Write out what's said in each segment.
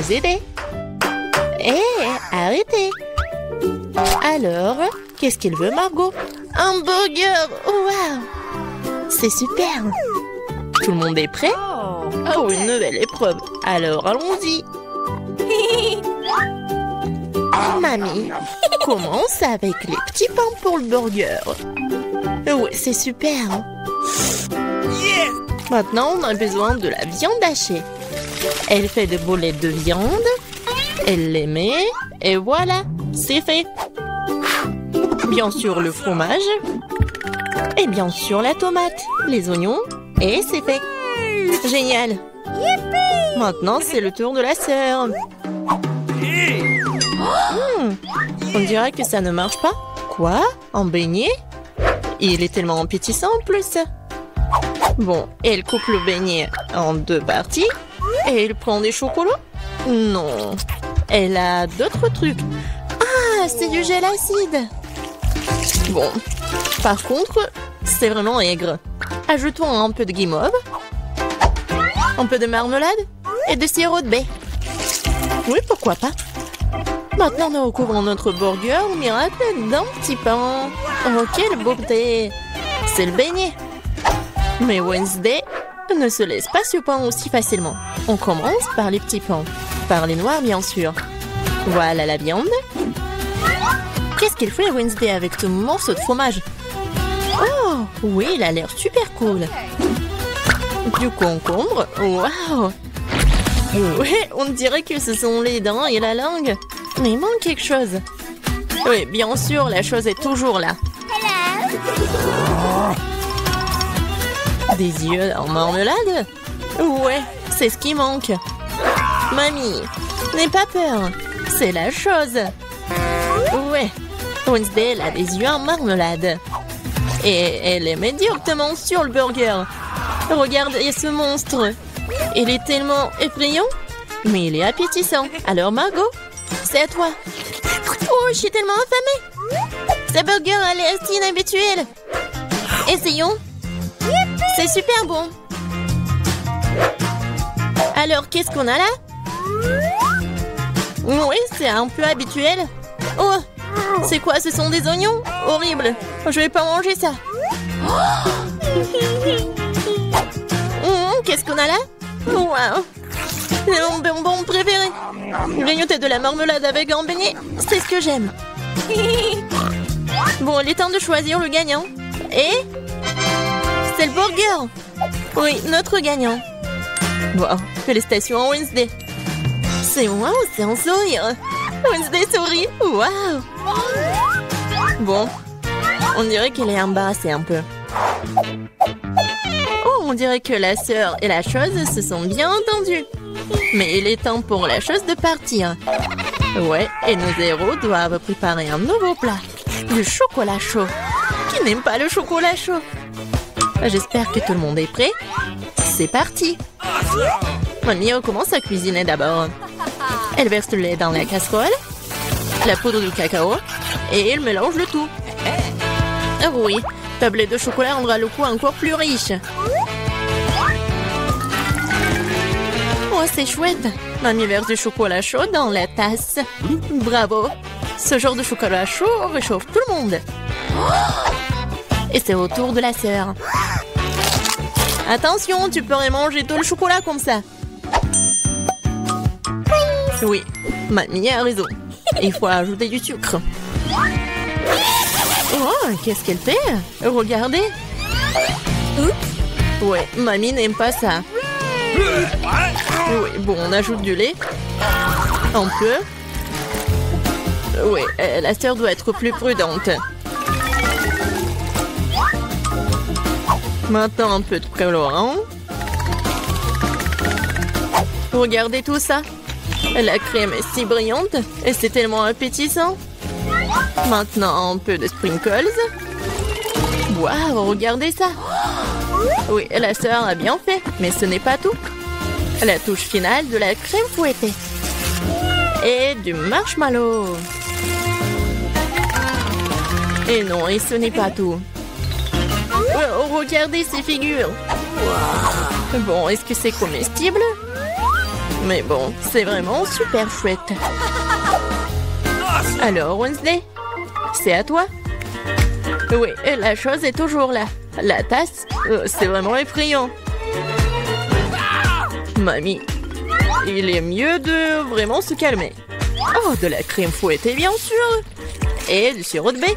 vous aider. Hé, arrêtez. Alors, qu'est-ce qu'il veut, Margot? Un burger! Waouh! C'est super! Tout le monde est prêt? Oh, une nouvelle épreuve. Alors, allons-y. Mamie, commence avec les petits pains pour le burger. Oui, c'est super. Maintenant, on a besoin de la viande hachée. Elle fait des boulettes de viande. Elle les met. Et voilà, c'est fait. Bien sûr, le fromage. Et bien sûr, la tomate, les oignons. Et c'est fait. Génial. Maintenant, c'est le tour de la sœur. On dirait que ça ne marche pas. Quoi? Un beignet? Il est tellement appétissant en plus. Bon, elle coupe le beignet en 2 parties. Et elle prend des chocolats? Non. Elle a d'autres trucs. Ah, c'est du gel acide. Bon, par contre, c'est vraiment aigre. Ajoutons un peu de guimauve. Un peu de marmelade. Et de sirop de baie. Oui, pourquoi pas. Maintenant, nous recouvrons notre burger au miracle d'un petit pain. Oh, quelle beauté! C'est le beignet. Mais Wednesday ne se laisse pas surprendre aussi facilement. On commence par les petits pains. Par les noirs, bien sûr. Voilà la viande. Qu'est-ce qu'il fait Wednesday avec ce morceau de fromage? Oh, oui, il a l'air super cool. Du concombre. Waouh! Oui, on dirait que ce sont les dents et la langue. Mais il manque quelque chose. Oui, bien sûr, la chose est toujours là. Des yeux en marmelade? Ouais, c'est ce qui manque. Mamie, n'aie pas peur. C'est la chose. Ouais, Wednesday elle a des yeux en marmelade. Et elle les met directement sur le burger. Regardez ce monstre. Il est tellement effrayant, mais il est appétissant. Alors Margot, c'est à toi. Oh, je suis tellement affamée. Ce burger a l'air si inhabituel. Essayons. C'est super bon. Alors, qu'est-ce qu'on a là? Oui, c'est un peu habituel. Oh, c'est quoi? Ce sont des oignons? Horrible. Je vais pas manger ça. Qu'est-ce qu'on a là? Wow. C'est mon bonbon préféré. Grignoter de la marmelade avec un beignet, c'est ce que j'aime. Bon, il est temps de choisir le gagnant. Et c'est le burger. Oui, notre gagnant. Wow, félicitations à Wednesday. C'est moi ou c'est un sourire? Wednesday sourit. Wow. Bon, on dirait qu'elle est embarrassée un peu. Oh, on dirait que la sœur et la chose se sont bien entendues. Mais il est temps pour la chose de partir. Ouais, et nos héros doivent préparer un nouveau plat. Du chocolat chaud. Qui n'aime pas le chocolat chaud? J'espère que tout le monde est prêt. C'est parti. Mamie commence à cuisiner d'abord. Elle verse le lait dans la casserole, la poudre de cacao, et elle mélange le tout. Ah oui, tablette de chocolat rendra le goût encore plus riche. Oh, c'est chouette. Mamie verse du chocolat chaud dans la tasse. Bravo. Ce genre de chocolat chaud réchauffe tout le monde. Et c'est au tour de la sœur. Attention, tu pourrais manger tout le chocolat comme ça. Oui, mamie a raison. Il faut ajouter du sucre. Oh, qu'est-ce qu'elle fait? Regardez. Ouais, mamie n'aime pas ça. Oui, bon, on ajoute du lait. Un peu. Oui, la sœur doit être plus prudente. Maintenant, un peu de colorant. Regardez tout ça. La crème est si brillante et c'est tellement appétissant. Maintenant, un peu de sprinkles. Waouh, regardez ça. Oui, la sœur a bien fait, mais ce n'est pas tout. La touche finale de la crème fouettée. Et du marshmallow. Et non, et ce n'est pas tout. Oh, regardez ces figures. Bon, est-ce que c'est comestible? Mais bon, c'est vraiment super chouette. Alors, Wednesday, c'est à toi. Oui, et la chose est toujours là. La tasse, c'est vraiment effrayant. Mamie, il est mieux de vraiment se calmer. Oh, de la crème fouettée, bien sûr. Et du sirop de baie.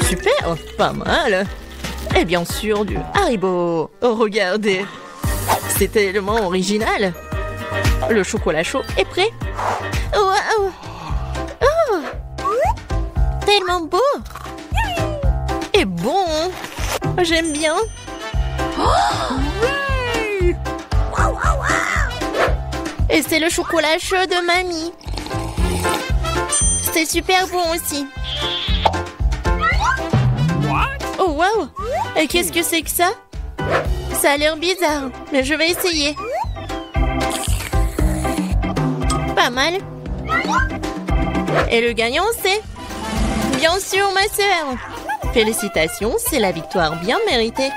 Super, pas mal. Et bien sûr, du Haribo. Oh, regardez. C'est tellement original. Le chocolat chaud est prêt. Wow. Oh, tellement beau. Et bon. J'aime bien. Et c'est le chocolat chaud de mamie. C'est super bon aussi. Oh wow! Et qu'est-ce que c'est que ça? Ça a l'air bizarre, mais je vais essayer. Pas mal. Et le gagnant, c'est... Bien sûr, ma sœur. Félicitations, c'est la victoire bien méritée.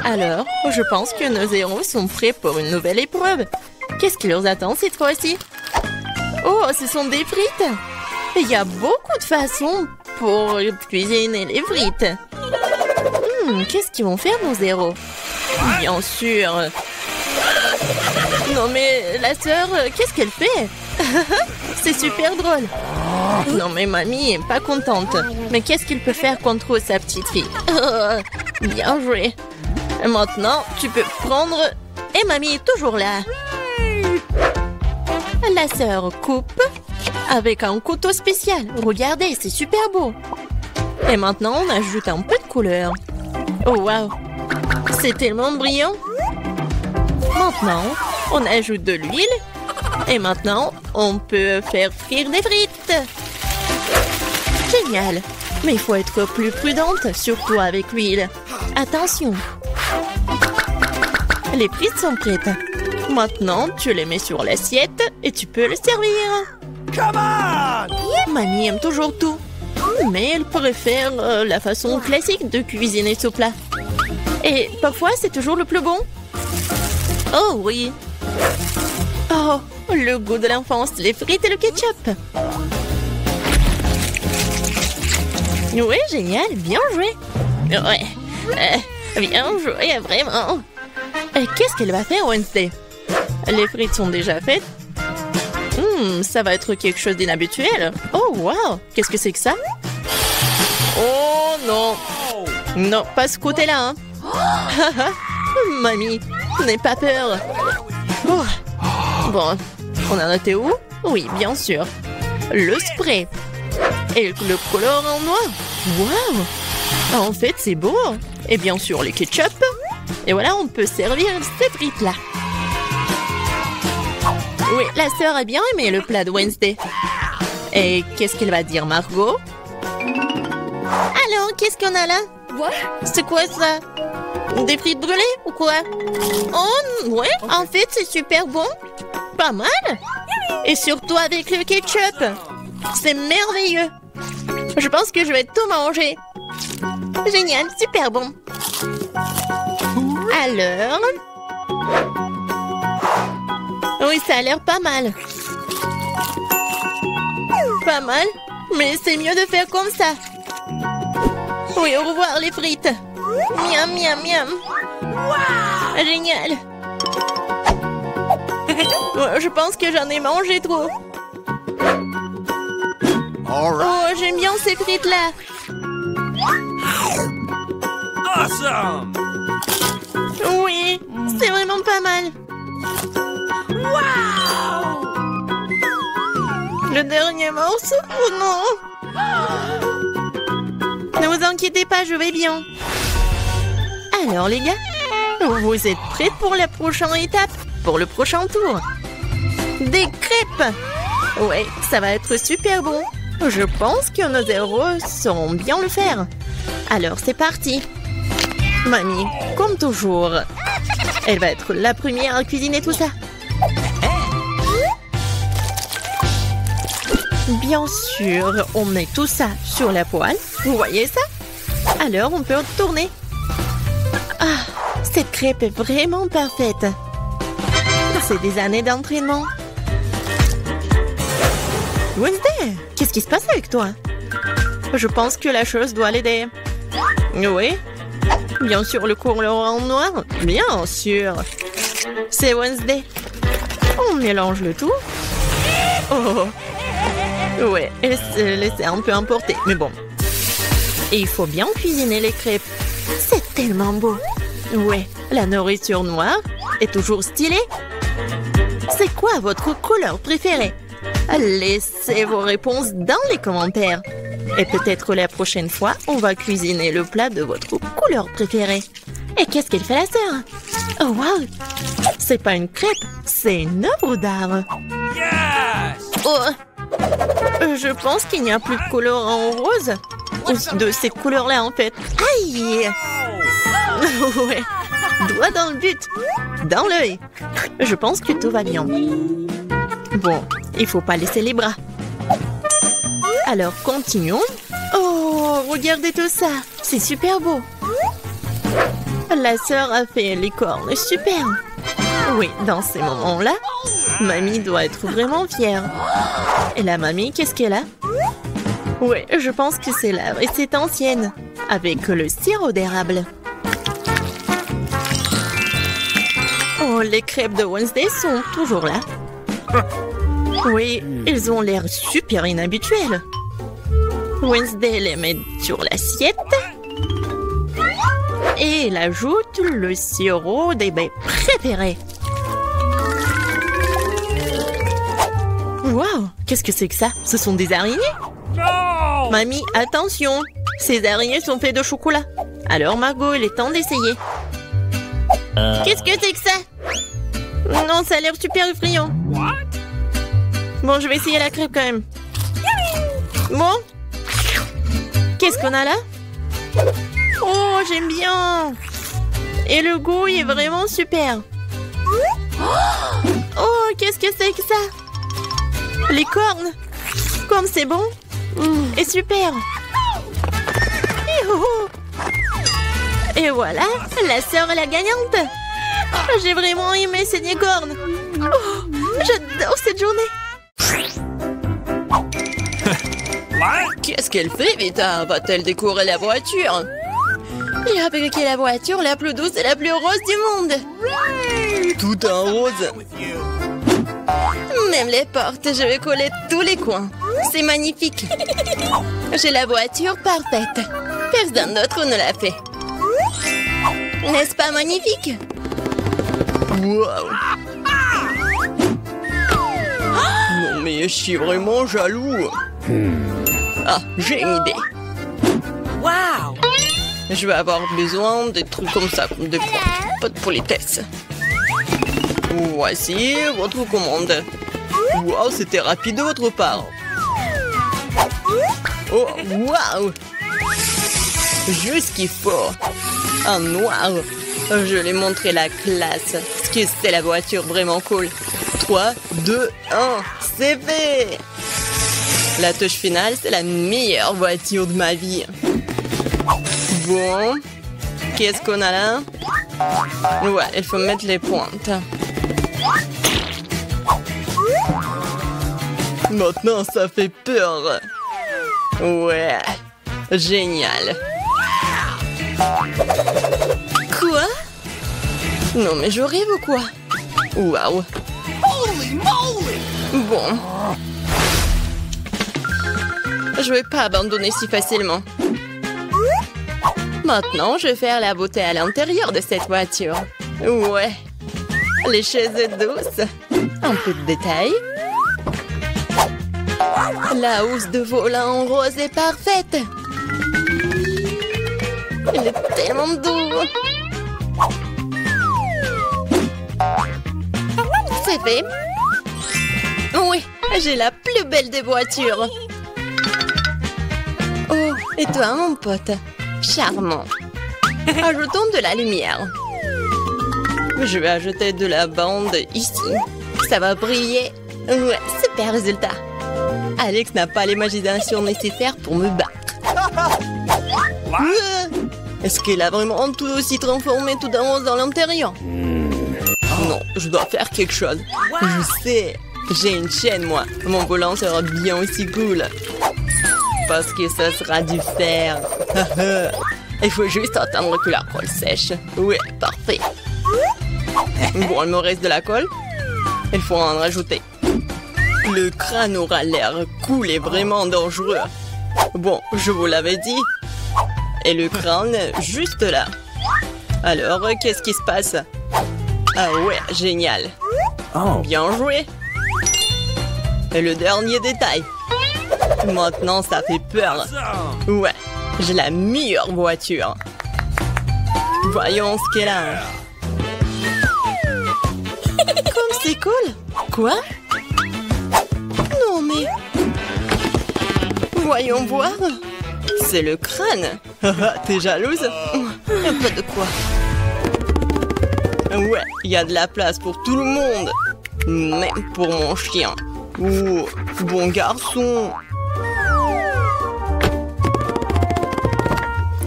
Alors, je pense que nos héros sont prêts pour une nouvelle épreuve. Qu'est-ce qui leur attend cette fois-ci? Oh, ce sont des frites. Il y a beaucoup de façons pour cuisiner les frites. Qu'est-ce qu'ils vont faire, nos héros? Bien sûr. Non mais, la sœur, qu'est-ce qu'elle fait? C'est super drôle. Non mais mamie est pas contente. Mais qu'est-ce qu'il peut faire contre sa petite fille? Bien joué. Maintenant, tu peux prendre... Et mamie est toujours là. La sœur coupe avec un couteau spécial. Regardez, c'est super beau. Et maintenant, on ajoute un peu de couleur. Oh, wow. C'est tellement brillant. Maintenant, on ajoute de l'huile. Et maintenant, on peut faire frire des frites. Génial. Mais il faut être plus prudente, surtout avec l'huile. Attention. Les frites sont prêtes. Maintenant, tu les mets sur l'assiette et tu peux les servir. Come on! Mamie aime toujours tout. Mais elle préfère la façon classique de cuisiner ce plat. Et parfois, c'est toujours le plus bon. Oh oui. Oh, le goût de l'enfance, les frites et le ketchup. Oui, génial, bien joué. Ouais, bien joué, vraiment. Qu'est-ce qu'elle va faire, Wednesday? Les frites sont déjà faites. Ça va être quelque chose d'inhabituel. Oh, wow! Qu'est-ce que c'est que ça? Oh, non! Non, pas ce côté-là, hein? Mamie, n'aie pas peur. Oh. Bon, on en était où? Oui, bien sûr. Le spray. Et le colorant en noir. Wow! En fait, c'est beau. Et bien sûr, les ketchup. Et voilà, on peut servir ces frites-là. Oui, la sœur a bien aimé le plat de Wednesday. Et qu'est-ce qu'elle va dire, Margot? Alors, qu'est-ce qu'on a là? C'est quoi ça? Des frites brûlées ou quoi? Oh, ouais, en fait, c'est super bon. Pas mal. Et surtout avec le ketchup. C'est merveilleux. Je pense que je vais tout manger. Génial, super bon. Alors... Oui, ça a l'air pas mal. Pas mal, mais c'est mieux de faire comme ça. Oui, au revoir les frites. Miam, miam, miam. Wow! Génial. Je pense que j'en ai mangé trop. Oh, j'aime bien ces frites-là. Awesome! Oui, c'est vraiment pas mal. Wow! Le dernier morceau? Oh non! Ne vous inquiétez pas, je vais bien. Alors les gars, vous êtes prêts pour la prochaine étape? Pour le prochain tour? Des crêpes! Ouais, ça va être super bon. Je pense que nos héros sauront bien le faire. Alors c'est parti. Mamie, comme toujours, elle va être la première à cuisiner tout ça. Bien sûr, on met tout ça sur la poêle. Vous voyez ça? Alors, on peut tourner. Ah, cette crêpe est vraiment parfaite. C'est des années d'entraînement. Wednesday, qu'est-ce qui se passe avec toi? Je pense que la chose doit l'aider. Oui. Bien sûr, le couleur en noir. Bien sûr. C'est Wednesday. On mélange le tout. Oh. Ouais, elle s'est laissée un peu emporter. Mais bon. Et il faut bien cuisiner les crêpes. C'est tellement beau. Ouais, la nourriture noire est toujours stylée. C'est quoi votre couleur préférée? Laissez vos réponses dans les commentaires. Et peut-être la prochaine fois, on va cuisiner le plat de votre couleur préférée. Et qu'est-ce qu'elle fait la sœur? Oh wow! C'est pas une crêpe, c'est une œuvre d'art. Yes! Oh! Je pense qu'il n'y a plus de couleur en rose. Ou de cette couleur-là en fait. Aïe! Ouais. Doigt dans le but. Dans l'œil. Je pense que tout va bien. Bon, il faut pas laisser les bras. Alors, continuons. Oh, regardez tout ça. C'est super beau. La sœur a fait les cornes. Super. Oui, dans ces moments-là, mamie doit être vraiment fière. Et la mamie, qu'est-ce qu'elle a? Oui, je pense que c'est là. Et c'est ancienne. Avec le sirop d'érable. Oh, les crêpes de Wednesday sont toujours là. Oui, ils ont l'air super inhabituels. Wednesday les met sur l'assiette. Et elle ajoute le sirop des baies préférés. Waouh, qu'est-ce que c'est que ça? Ce sont des araignées? No! Mamie, attention! Ces araignées sont faites de chocolat. Alors Margot, il est temps d'essayer. Qu'est-ce que c'est que ça? Non, ça a l'air super effrayant. What? Bon, je vais essayer la crêpe quand même. Bon. Qu'est-ce qu'on a là? Oh, j'aime bien. Et le goût est vraiment super. Oh, qu'est-ce que c'est que ça? Les cornes. Comme c'est bon. Et super. Et voilà, la sœur est la gagnante. J'ai vraiment aimé ces cornes. Oh, j'adore cette journée. Qu'est-ce qu'elle fait, Vita? Va-t-elle décorer la voiture? J'ai fabriqué la voiture la plus douce et la plus rose du monde. Tout en rose. Même les portes, je vais coller tous les coins. C'est magnifique. J'ai la voiture parfaite. Personne d'autre ne l'a fait. N'est-ce pas magnifique? Wow. Non mais je suis vraiment jaloux. Ah, j'ai une idée. Wow! Je vais avoir besoin de trucs comme ça, comme des potes de politesse. Voici votre commande. Wow, c'était rapide de votre part. Oh, wow! Juste ce qu'il faut. En noir. Je vais montrer la classe. Parce que c'est la voiture vraiment cool. 3, 2, 1, c'est fait! La touche finale, c'est la meilleure voiture de ma vie. Bon. Qu'est-ce qu'on a là? Ouais, il faut mettre les pointes. Maintenant, ça fait peur. Ouais. Génial. Quoi? Non, mais je rêve ou quoi? Waouh. Bon. Je vais pas abandonner si facilement. Maintenant, je vais faire la beauté à l'intérieur de cette voiture. Ouais. Les chaises douces. Un peu de détails. La housse de volant en rose est parfaite. Il est tellement doux. C'est fait. Oui, j'ai la plus belle des voitures. Oh, et toi, mon pote? Charmant. Ajoutons de la lumière. Je vais ajouter de la bande ici. Ça va briller. Ouais, super résultat. Alex n'a pas l'imagination nécessaire pour me battre. Est-ce qu'elle a vraiment tout aussi transformé tout en rose dans l'intérieur? Non, je dois faire quelque chose. Je sais. J'ai une chaîne, moi. Mon volant sera bien aussi cool. Parce que ça sera du fer. Il faut juste attendre que la colle sèche. Oui, parfait. Bon, il me reste de la colle. Il faut en rajouter. Le crâne aura l'air cool et vraiment dangereux. Bon, je vous l'avais dit. Et le crâne, juste là. Alors, qu'est-ce qui se passe? Ah ouais, génial. Bien joué. Et le dernier détail. Maintenant, ça fait peur. Ouais, j'ai la meilleure voiture. Voyons ce qu'elle a. Comme c'est cool. Quoi? Non mais... Voyons voir. C'est le crâne. T'es jalouse? Un peu de quoi? Ouais, il y a de la place pour tout le monde. Même pour mon chien. Oh, bon garçon.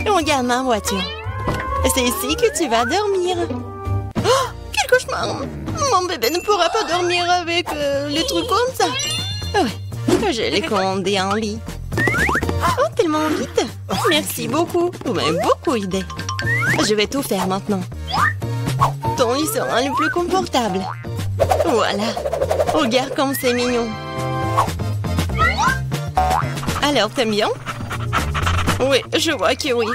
Regarde ma voiture. C'est ici que tu vas dormir. Oh, quel cauchemar. Mon bébé ne pourra pas dormir avec les trucs comme ça. Ouais, je l'ai commandé en lit. Oh, tellement vite. Merci beaucoup. Vous m'avez beaucoup aidé. Je vais tout faire maintenant. Ton lit sera le plus confortable. Voilà. Regarde comme c'est mignon. Alors, t'aimes bien? Oui, je vois que oui.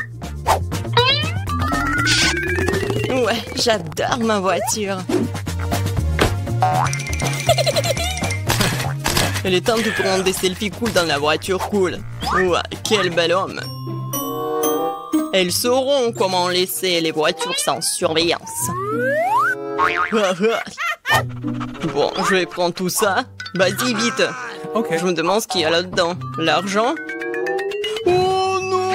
Ouais, j'adore ma voiture. Il est temps de prendre des selfies cool dans la voiture cool. Ouais, quel bel homme. Elles sauront comment laisser les voitures sans surveillance. Bon, je vais prendre tout ça. Vas-y, vite. Je me demande ce qu'il y a là-dedans. L'argent? Oh non!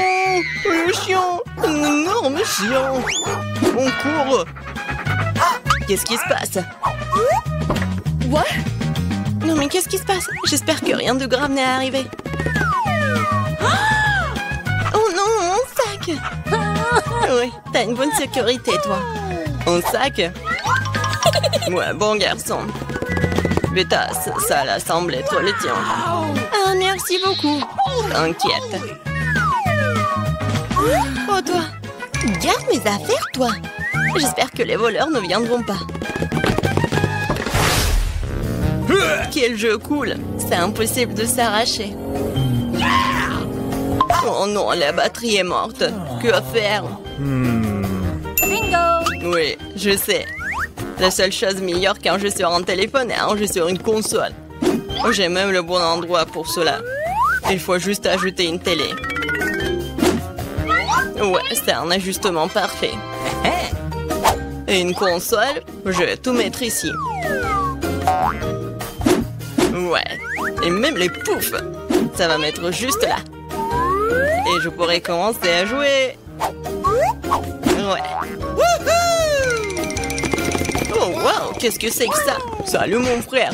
Le chien! Un énorme chien! On court! Qu'est-ce qui se passe? What? Non mais qu'est-ce qui se passe? J'espère que rien de grave n'est arrivé. Oh non, mon sac! Oui, t'as une bonne sécurité, toi. Un sac? Ouais, bon garçon. Beta, ça là semble être le tien. Ah, merci beaucoup. T'inquiète. Oh, toi. Garde mes affaires, toi. J'espère que les voleurs ne viendront pas. Quel jeu cool. C'est impossible de s'arracher. Oh non, la batterie est morte. Que faire? Bingo! Oui, je sais. La seule chose meilleure qu'un jeu sur un téléphone est un jeu sur une console. J'ai même le bon endroit pour cela. Il faut juste ajouter une télé. Ouais, c'est un ajustement parfait. Et une console, je vais tout mettre ici. Ouais, et même les poufs. Ça va mettre juste là. Et je pourrai commencer à jouer. Ouais. Oh, wow, qu'est-ce que c'est que ça? Salut, mon frère.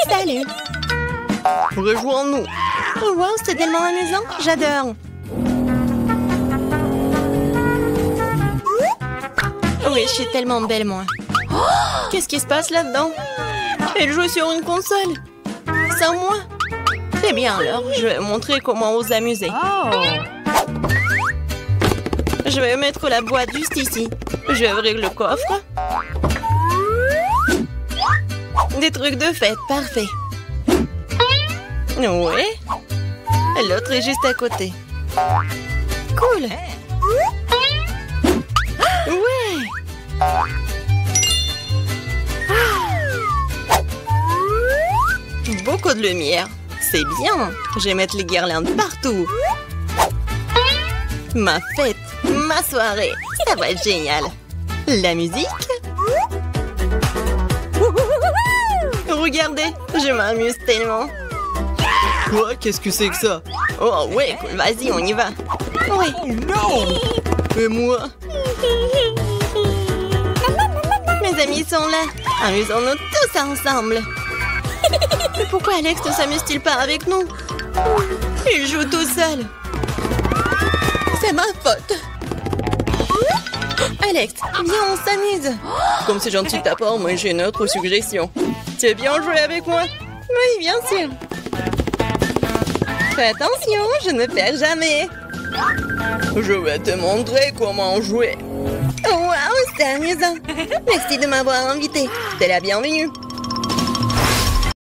Salut. Rejoins-nous. Oh, wow, c'est tellement amusant. J'adore. Oui, je suis tellement belle, moi. Qu'est-ce qui se passe là-dedans? Elle joue sur une console. Sans moi. Eh bien alors, je vais montrer comment vous amuser. Je vais mettre la boîte juste ici. Je vais ouvrir le coffre. Des trucs de fête, parfait. Oui. L'autre est juste à côté. Cool. Ouais. Beaucoup de lumière. C'est bien. Je vais mettre les guirlandes partout. Ma fête, ma soirée. Ça va être génial. La musique. Regardez, je m'amuse tellement. Quoi? Qu'est-ce que c'est que ça? Oh ouais, vas-y, on y va. Oui. Oh non! Et moi? Mes amis sont là. Amusons-nous tous ensemble. Mais pourquoi Alex ne s'amuse-t-il pas avec nous? Il joue tout seul. C'est ma faute. Alex, viens, on s'amuse. Comme c'est gentil de ta part, moi j'ai une autre suggestion. Tu veux bien jouer avec moi? Oui, bien sûr. Fais attention, je ne perds jamais. Je vais te montrer comment jouer. Oh, wow, c'est amusant. Merci de m'avoir invité. T'es la bienvenue.